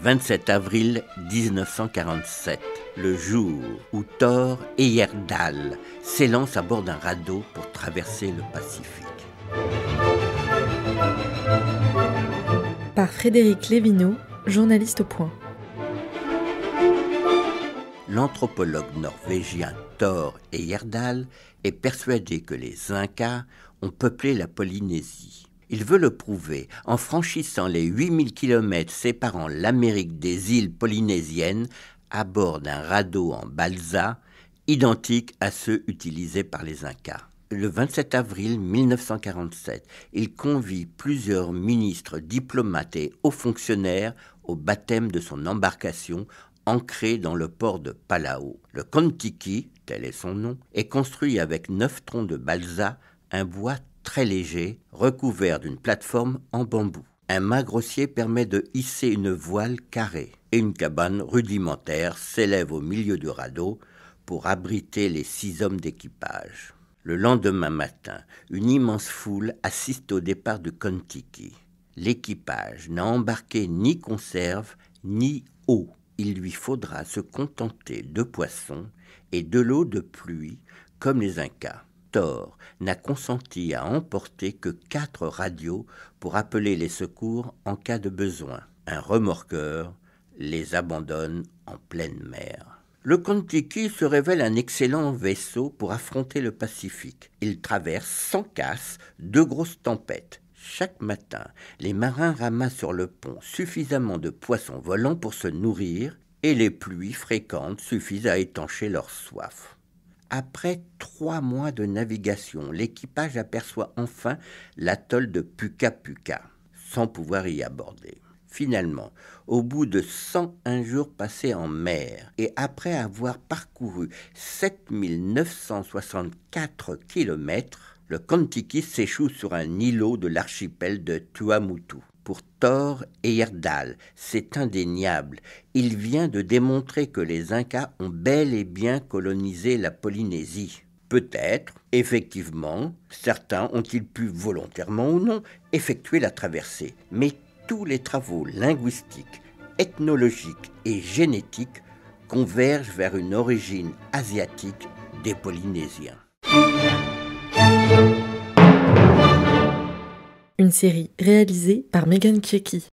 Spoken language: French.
27 avril 1947, le jour où Thor Heyerdahl s'élance à bord d'un radeau pour traverser le Pacifique. Par Frédéric Lévineau, journaliste au Point. L'anthropologue norvégien Thor Heyerdahl est persuadé que les Incas ont peuplé la Polynésie. Il veut le prouver en franchissant les 8000 km séparant l'Amérique des îles polynésiennes à bord d'un radeau en balsa, identique à ceux utilisés par les Incas. Le 27 avril 1947, il convie plusieurs ministres, diplomates et hauts fonctionnaires au baptême de son embarcation ancrée dans le port de Palau. Le Kon-Tiki, tel est son nom, est construit avec 9 troncs de balsa, un bois très léger, recouvert d'une plateforme en bambou. Un mât grossier permet de hisser une voile carrée et une cabane rudimentaire s'élève au milieu du radeau pour abriter les 6 hommes d'équipage. Le lendemain matin, une immense foule assiste au départ du Kon-Tiki. L'équipage n'a embarqué ni conserve ni eau. Il lui faudra se contenter de poissons et de l'eau de pluie comme les Incas. Thor n'a consenti à emporter que 4 radios pour appeler les secours en cas de besoin. Un remorqueur les abandonne en pleine mer. Le Kon-Tiki se révèle un excellent vaisseau pour affronter le Pacifique. Il traverse sans casse 2 grosses tempêtes. Chaque matin, les marins ramassent sur le pont suffisamment de poissons volants pour se nourrir et les pluies fréquentes suffisent à étancher leur soif. Après 3 mois de navigation, l'équipage aperçoit enfin l'atoll de Puka Puka, sans pouvoir y aborder. Finalement, au bout de 101 jours passés en mer et après avoir parcouru 7964 km, le Kon-Tiki s'échoue sur un îlot de l'archipel de Tuamotu. Pour Thor Heyerdahl, c'est indéniable. Il vient de démontrer que les Incas ont bel et bien colonisé la Polynésie. Peut-être, effectivement, certains ont-ils pu, volontairement ou non, effectuer la traversée. Mais tous les travaux linguistiques, ethnologiques et génétiques convergent vers une origine asiatique des Polynésiens. Une série réalisée par Megan Kieki.